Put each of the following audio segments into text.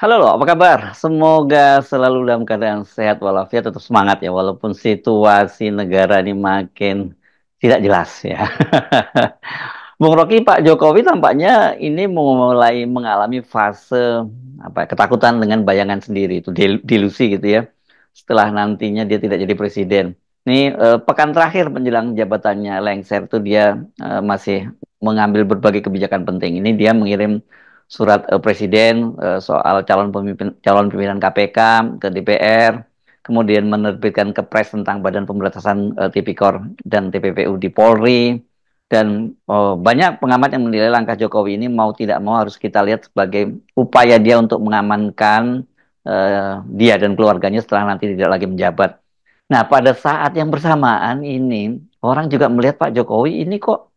Halo loh, apa kabar? Semoga selalu dalam keadaan sehat walafiat, tetap semangat ya, walaupun situasi negara ini makin tidak jelas ya. Bung Rocky, Pak Jokowi tampaknya ini mulai mengalami fase ketakutan dengan bayangan sendiri, itu delusi gitu ya. Setelah nantinya dia tidak jadi presiden. Ini pekan terakhir menjelang jabatannya lengser itu dia masih mengambil berbagai kebijakan penting. Ini dia mengirim surat presiden soal calon pimpinan KPK ke DPR, kemudian menerbitkan kepres tentang Badan Pemberantasan Tipikor dan TPPU di Polri, dan banyak pengamat yang menilai langkah Jokowi ini mau tidak mau harus kita lihat sebagai upaya dia untuk mengamankan dia dan keluarganya setelah nanti tidak lagi menjabat. Nah, pada saat yang bersamaan ini, orang juga melihat Pak Jokowi ini kok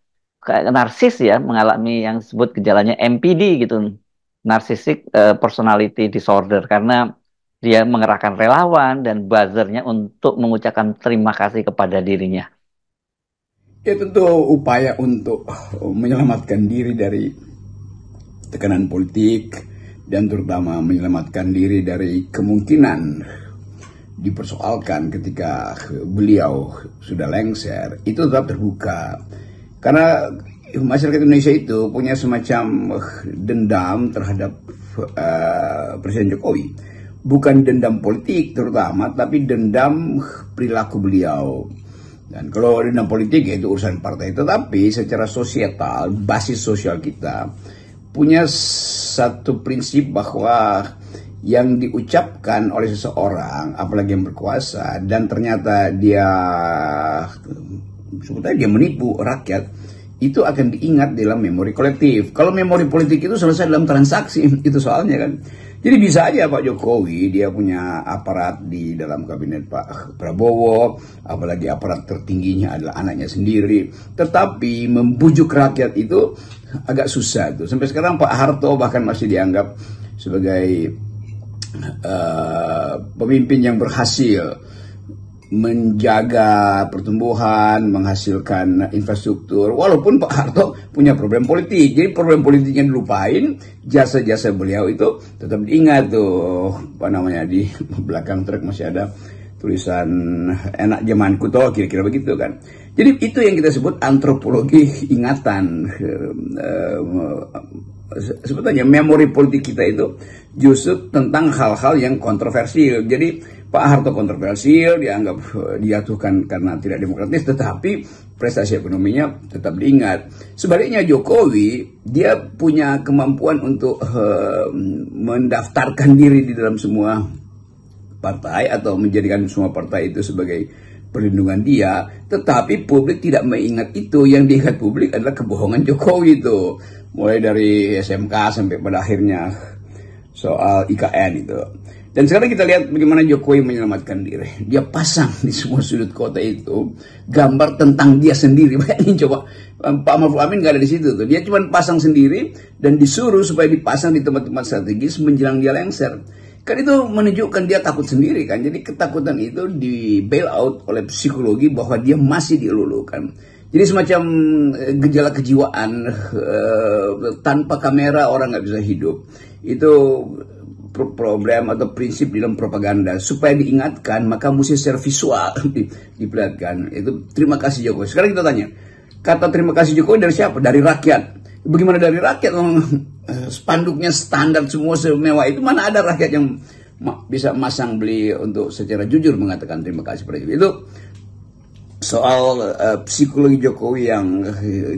kayak narsis ya, mengalami yang disebut gejalanya MPD gitu, narcissistic personality disorder, karena dia mengerahkan relawan dan buzzernya untuk mengucapkan terima kasih kepada dirinya. Ya tentu upaya untuk menyelamatkan diri dari tekanan politik dan terutama menyelamatkan diri dari kemungkinan dipersoalkan ketika beliau sudah lengser itu tetap terbuka karena masyarakat Indonesia itu punya semacam dendam terhadap Presiden Jokowi, bukan dendam politik terutama tapi dendam perilaku beliau. Dan kalau dendam politik ya itu urusan partai, tetapi secara sosial, basis sosial kita punya satu prinsip bahwa yang diucapkan oleh seseorang, apalagi yang berkuasa, dan ternyata dia sebetulnya dia menipu rakyat, itu akan diingat dalam memori kolektif. Kalau memori politik itu selesai dalam transaksi, itu soalnya kan. Jadi bisa aja Pak Jokowi dia punya aparat di dalam kabinet Pak Prabowo, apalagi aparat tertingginya adalah anaknya sendiri. Tetapi membujuk rakyat itu agak susah tuh. Sampai sekarang Pak Harto bahkan masih dianggap sebagai pemimpin yang berhasil menjaga pertumbuhan, menghasilkan infrastruktur, walaupun Pak Harto punya problem politik. Jadi problem politiknya dilupain, jasa-jasa beliau itu tetap diingat tuh. Apa namanya, di belakang truk masih ada tulisan enak zamanku toh, kira-kira begitu kan. Jadi itu yang kita sebut antropologi ingatan. Sebetulnya memori politik kita itu justru tentang hal-hal yang kontroversial. Jadi Pak Harto kontroversial, dianggap dijatuhkan karena tidak demokratis, tetapi prestasi ekonominya tetap diingat. Sebaliknya Jokowi, dia punya kemampuan untuk mendaftarkan diri di dalam semua partai atau menjadikan semua partai itu sebagai perlindungan dia, tetapi publik tidak mengingat itu. Yang diingat publik adalah kebohongan Jokowi itu, mulai dari SMK sampai pada akhirnya soal IKN itu. Dan sekarang kita lihat bagaimana Jokowi menyelamatkan diri. Dia pasang di semua sudut kota itu gambar tentang dia sendiri. Bayangin coba, Pak Mahfud Amin gak ada di situ tuh. Dia cuma pasang sendiri dan disuruh supaya dipasang di tempat-tempat strategis menjelang dia lengser. Kan itu menunjukkan dia takut sendiri kan. Jadi ketakutan itu di bail out oleh psikologi bahwa dia masih dilulukan. Jadi semacam gejala kejiwaan, tanpa kamera orang nggak bisa hidup. Itu problem atau prinsip dalam propaganda. Supaya diingatkan maka mesti secara visual diperlihatkan. Itu terima kasih Jokowi. Sekarang kita tanya, kata terima kasih Jokowi dari siapa? Dari rakyat. Bagaimana dari rakyat? Spanduknya standar semua semewah itu, mana ada rakyat yang bisa masang beli untuk secara jujur mengatakan terima kasih pada Jokowi. Itu soal psikologi Jokowi yang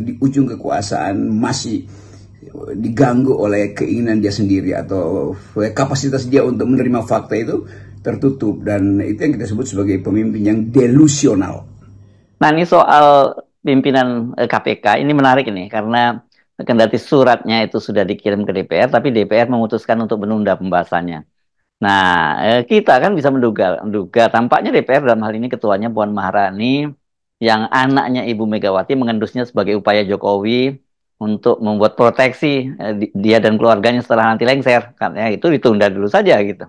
di ujung kekuasaan masih diganggu oleh keinginan dia sendiri atau kapasitas dia untuk menerima fakta itu tertutup, dan itu yang kita sebut sebagai pemimpin yang delusional. Nah, ini soal pimpinan KPK ini menarik ini, karena kendati suratnya itu sudah dikirim ke DPR, tapi DPR memutuskan untuk menunda pembahasannya. Nah, kita kan bisa menduga tampaknya DPR dalam hal ini ketuanya Puan Maharani, yang anaknya Ibu Megawati mengendusnya sebagai upaya Jokowi untuk membuat proteksi dia dan keluarganya setelah nanti lengser. Karena itu ditunda dulu saja gitu.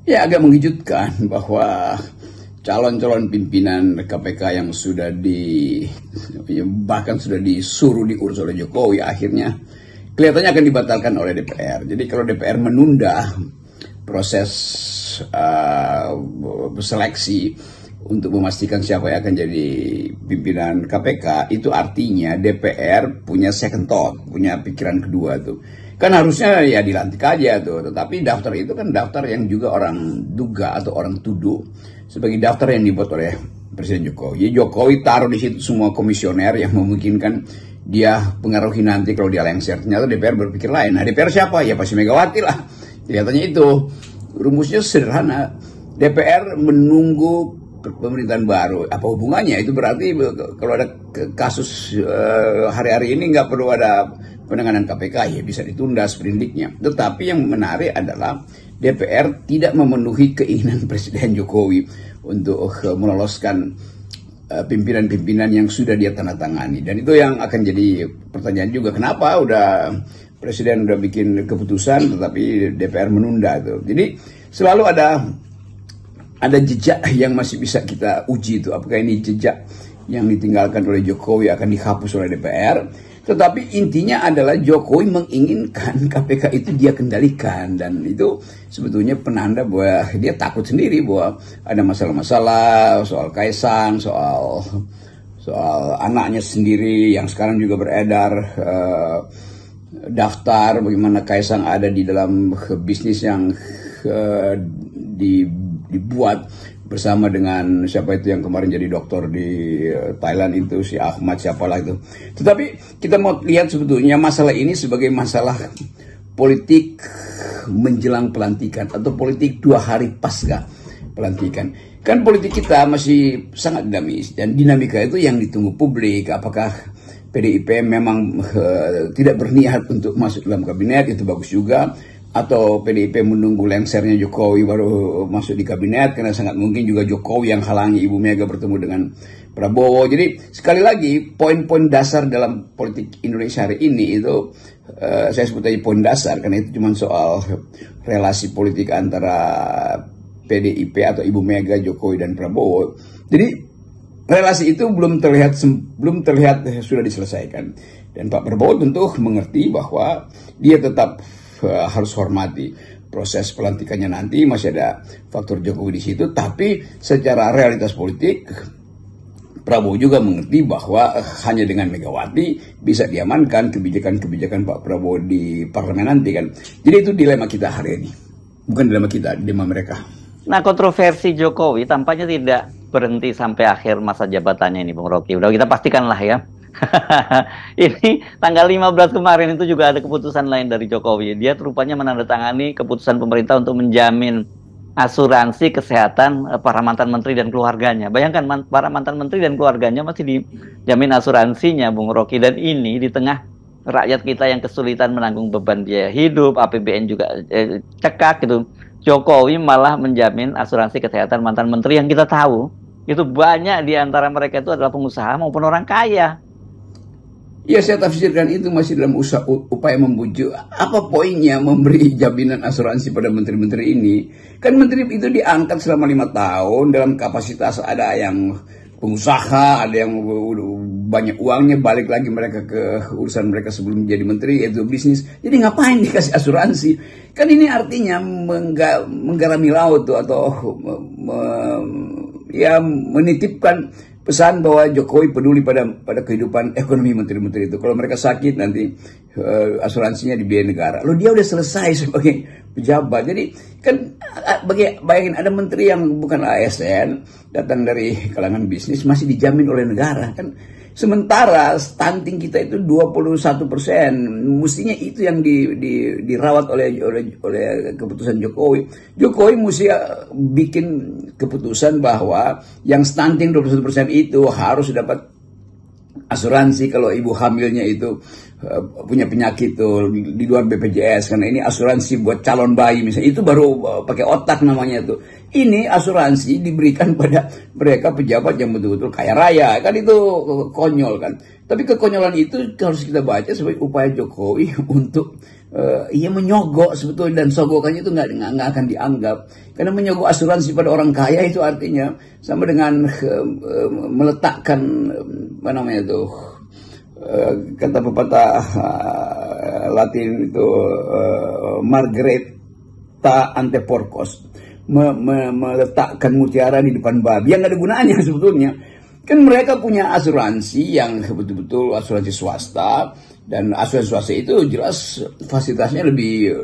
Ya agak mengejutkan bahwa calon-calon pimpinan KPK yang sudah bahkan sudah disuruh diurus oleh Jokowi akhirnya kelihatannya akan dibatalkan oleh DPR. Jadi kalau DPR menunda proses seleksi untuk memastikan siapa yang akan jadi pimpinan KPK, itu artinya DPR punya second thought, punya pikiran kedua tuh. Kan harusnya ya dilantik aja tuh, tetapi daftar itu kan daftar yang juga orang duga atau orang tuduh sebagai daftar yang dibuat oleh Presiden Jokowi. Jokowi taruh di situ semua komisioner yang memungkinkan dia pengaruhi nanti kalau dia lengser. Ternyata DPR berpikir lain. Nah, DPR siapa? Ya pasti Megawati lah. Kelihatannya itu. Rumusnya sederhana. DPR menunggu pemerintahan baru. Apa hubungannya? Itu berarti kalau ada kasus hari-hari ini nggak perlu ada penanganan KPK, ya bisa ditunda sprindiknya. Tetapi yang menarik adalah DPR tidak memenuhi keinginan Presiden Jokowi untuk meloloskan pimpinan-pimpinan yang sudah dia tandatangani. Dan itu yang akan jadi pertanyaan juga, kenapa udah Presiden udah bikin keputusan tetapi DPR menunda itu. Jadi selalu ada jejak yang masih bisa kita uji itu. Apakah ini jejak yang ditinggalkan oleh Jokowi akan dihapus oleh DPR? Tetapi intinya adalah Jokowi menginginkan KPK itu dia kendalikan, dan itu sebetulnya penanda bahwa dia takut sendiri bahwa ada masalah-masalah soal Kaisang, soal anaknya sendiri yang sekarang juga beredar daftar bagaimana Kaisang ada di dalam bisnis yang dibuat bersama dengan siapa itu yang kemarin jadi dokter di Thailand itu, si Ahmad siapalah itu. Tetapi kita mau lihat sebetulnya masalah ini sebagai masalah politik menjelang pelantikan atau politik 2 hari pasca pelantikan. Kan politik kita masih sangat dinamis, dan dinamika itu yang ditunggu publik. Apakah PDIP memang tidak berniat untuk masuk dalam kabinet, itu bagus juga. Atau PDIP menunggu lengsernya Jokowi baru masuk di kabinet, karena sangat mungkin juga Jokowi yang halangi Ibu Mega bertemu dengan Prabowo. Jadi sekali lagi poin-poin dasar dalam politik Indonesia hari ini itu saya sebut aja poin dasar, karena itu cuma soal relasi politik antara PDIP atau Ibu Mega, Jokowi dan Prabowo. Jadi relasi itu belum terlihat sudah diselesaikan, dan Pak Prabowo tentu mengerti bahwa dia tetap harus hormati proses pelantikannya nanti, masih ada faktor Jokowi di situ. Tapi secara realitas politik Prabowo juga mengerti bahwa hanya dengan Megawati bisa diamankan kebijakan-kebijakan Pak Prabowo di parlemen nanti kan. Jadi itu dilema kita hari ini, bukan dilema kita, dilema mereka. Nah, kontroversi Jokowi tampaknya tidak berhenti sampai akhir masa jabatannya ini, Bung Rocky. Udah kita pastikan lah ya. Ini tanggal 15 kemarin itu juga ada keputusan lain dari Jokowi. Dia rupanya menandatangani keputusan pemerintah untuk menjamin asuransi kesehatan para mantan menteri dan keluarganya. Bayangkan para mantan menteri dan keluarganya masih dijamin asuransinya, Bung Rocky. Dan ini di tengah rakyat kita yang kesulitan menanggung beban biaya hidup, APBN juga cekak gitu. Jokowi malah menjamin asuransi kesehatan mantan menteri yang kita tahu itu banyak di antara mereka itu adalah pengusaha maupun orang kaya. Ya, saya tafsirkan itu masih dalam upaya membujuk. Apa poinnya memberi jaminan asuransi pada menteri-menteri ini? Kan menteri itu diangkat selama 5 tahun dalam kapasitas ada yang pengusaha, ada yang banyak uangnya, balik lagi mereka ke urusan mereka sebelum menjadi menteri, yaitu bisnis. Jadi ngapain dikasih asuransi? Kan ini artinya menggarami laut tuh, atau menitipkan pesan bahwa Jokowi peduli pada kehidupan ekonomi menteri-menteri itu. Kalau mereka sakit nanti asuransinya dibiayai negara. Loh, dia udah selesai sebagai pejabat. Jadi kan bayangin ada menteri yang bukan ASN, datang dari kalangan bisnis, masih dijamin oleh negara kan. Sementara stunting kita itu 21%. Mestinya itu yang dirawat oleh keputusan Jokowi. Jokowi mesti bikin keputusan bahwa yang stunting 21% itu harus dapat asuransi kalau ibu hamilnya itu punya penyakit tuh di luar BPJS, karena ini asuransi buat calon bayi misalnya, itu baru pakai otak namanya tuh. Ini asuransi diberikan pada mereka pejabat yang betul-betul kaya raya, kan itu konyol kan. Tapi kekonyolan itu harus kita baca sebagai upaya Jokowi untuk menyogok sebetulnya, dan sogokannya itu nggak akan dianggap, karena menyogok asuransi pada orang kaya itu artinya sama dengan meletakkan apa namanya tuh, kata pepatah Latin itu Margareta Anteporcos, meletakkan mutiara di depan babi yang nggak ada gunanya sebetulnya. Kan mereka punya asuransi yang betul-betul asuransi swasta, dan asuransi swasta itu jelas fasilitasnya lebih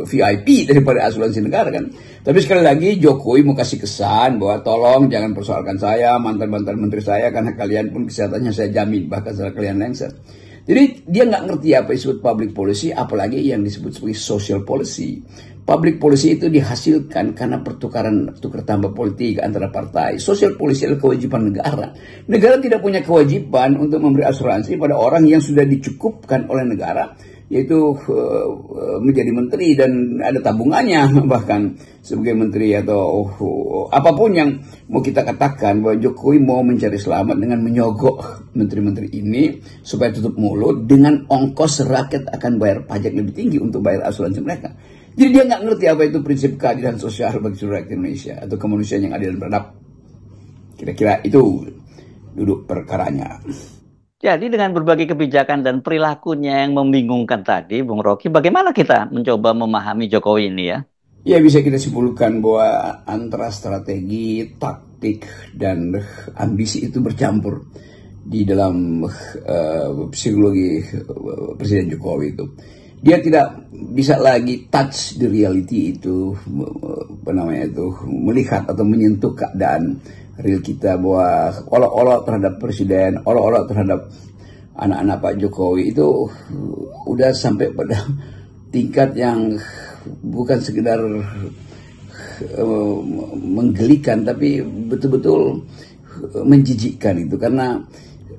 VIP daripada asuransi negara kan. Tapi sekali lagi Jokowi mau kasih kesan bahwa tolong jangan persoalkan saya, mantan-mantan menteri saya, karena kalian pun kesehatannya saya jamin, bahkan setelah kalian lengser. Jadi dia nggak ngerti apa disebut public policy, apalagi yang disebut sebagai social policy. Public policy itu dihasilkan karena tukar tambah politik antara partai. Social policy adalah kewajiban negara. Negara tidak punya kewajiban untuk memberi asuransi pada orang yang sudah dicukupkan oleh negara, yaitu menjadi menteri dan ada tabungannya bahkan sebagai menteri, atau apapun yang mau kita katakan bahwa Jokowi mau mencari selamat dengan menyogok menteri-menteri ini supaya tutup mulut dengan ongkos rakyat akan bayar pajak lebih tinggi untuk bayar asuransi mereka. Jadi dia nggak ngerti apa itu prinsip keadilan sosial bagi seluruh rakyat Indonesia atau kemanusiaan yang adil dan beradab. Kira-kira itu duduk perkaranya. Jadi dengan berbagai kebijakan dan perilakunya yang membingungkan tadi, Bung Rocky, bagaimana kita mencoba memahami Jokowi ini ya? Ya, bisa kita simpulkan bahwa antara strategi, taktik, dan ambisi itu bercampur di dalam psikologi Presiden Jokowi itu. Dia tidak bisa lagi touch the reality itu, melihat atau menyentuh keadaan real kita, bahwa olok-olok terhadap presiden, olok-olok terhadap anak-anak Pak Jokowi itu udah sampai pada tingkat yang bukan sekedar menggelikan, tapi betul-betul menjijikkan itu, karena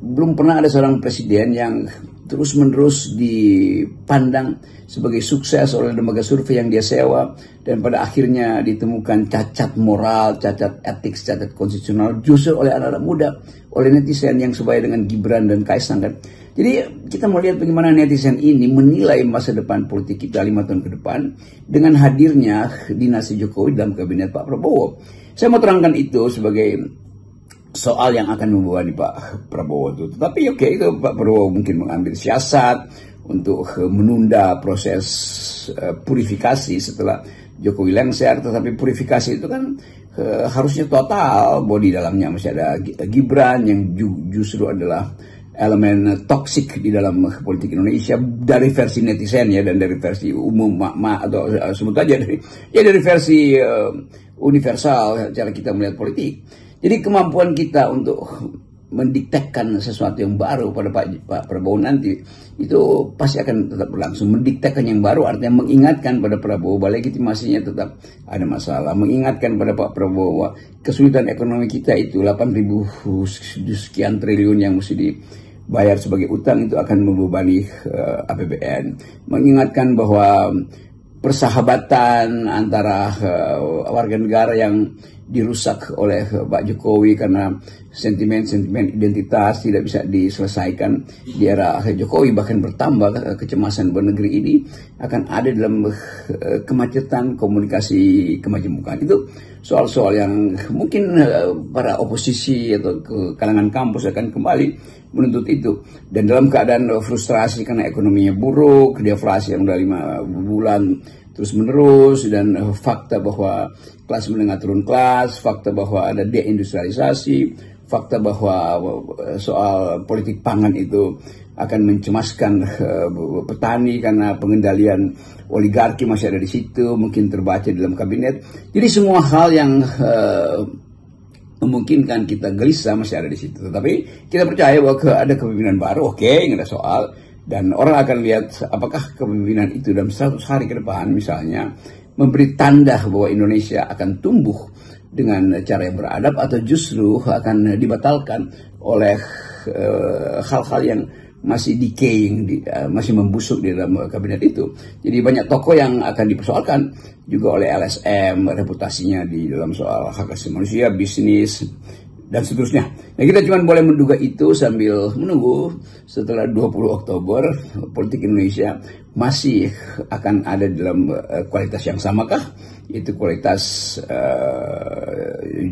belum pernah ada seorang presiden yang terus-menerus dipandang sebagai sukses oleh lembaga survei yang dia sewa, dan pada akhirnya ditemukan cacat moral, cacat etik, cacat konstitusional justru oleh anak-anak muda, oleh netizen yang sebaya dengan Gibran dan Kaisang kan. Jadi kita mau lihat bagaimana netizen ini menilai masa depan politik kita 5 tahun ke depan dengan hadirnya dinasti Jokowi dalam kabinet Pak Prabowo. Saya mau terangkan itu sebagai soal yang akan membebani Pak Prabowo itu. Tetapi oke, itu Pak Prabowo mungkin mengambil siasat untuk menunda proses purifikasi setelah Jokowi lengser. Tetapi purifikasi itu kan harusnya total, bahwa di dalamnya masih ada Gibran yang justru adalah elemen toksik di dalam politik Indonesia dari versi netizen ya, dan dari versi umum atau sebut aja dari versi universal cara kita melihat politik. Jadi kemampuan kita untuk mendiktekan sesuatu yang baru pada Pak Prabowo nanti itu pasti akan tetap berlangsung. Mendiktekan yang baru artinya mengingatkan pada Prabowo bahwa legitimasinya tetap ada masalah. Mengingatkan pada Pak Prabowo kesulitan ekonomi kita itu 8.000 sekian triliun yang mesti dibayar sebagai utang itu akan membebani APBN. Mengingatkan bahwa persahabatan antara warga negara yang dirusak oleh Pak Jokowi karena sentimen-sentimen identitas tidak bisa diselesaikan di era Jokowi, bahkan bertambah kecemasan bernegeri ini akan ada dalam kemacetan komunikasi kemajemukan. Itu soal-soal yang mungkin para oposisi atau ke kalangan kampus akan kembali menuntut itu, dan dalam keadaan frustrasi karena ekonominya buruk, deflasi yang udah 5 bulan terus menerus, dan fakta bahwa kelas menengah turun kelas, fakta bahwa ada deindustrialisasi, fakta bahwa soal politik pangan itu akan mencemaskan petani karena pengendalian oligarki masih ada di situ, mungkin terbaca dalam kabinet. Jadi semua hal yang memungkinkan kita gelisah masih ada di situ. Tetapi kita percaya bahwa ada kepemimpinan baru, oke, nggak ada soal. Dan orang akan lihat apakah kepemimpinan itu dalam 100 hari ke depan misalnya memberi tanda bahwa Indonesia akan tumbuh dengan cara yang beradab, atau justru akan dibatalkan oleh hal-hal yang masih decaying, masih membusuk di dalam kabinet itu. Jadi banyak tokoh yang akan dipersoalkan juga oleh LSM, reputasinya di dalam soal hak asasi manusia, bisnis, dan seterusnya. Nah, kita cuma boleh menduga itu sambil menunggu setelah 20 Oktober politik Indonesia masih akan ada dalam kualitas yang samakah, yaitu kualitas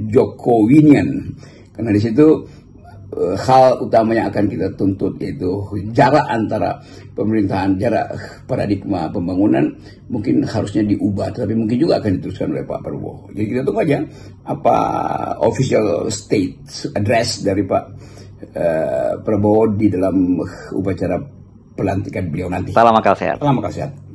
Jokowinian. Karena di situ hal utama yang akan kita tuntut, yaitu jarak antara pemerintahan, jarak paradigma pembangunan mungkin harusnya diubah, tapi mungkin juga akan diteruskan oleh Pak Prabowo. Jadi kita tunggu aja apa official state address dari Pak Prabowo di dalam upacara pelantikan beliau nanti. Salam akal sehat. Salam akal sehat.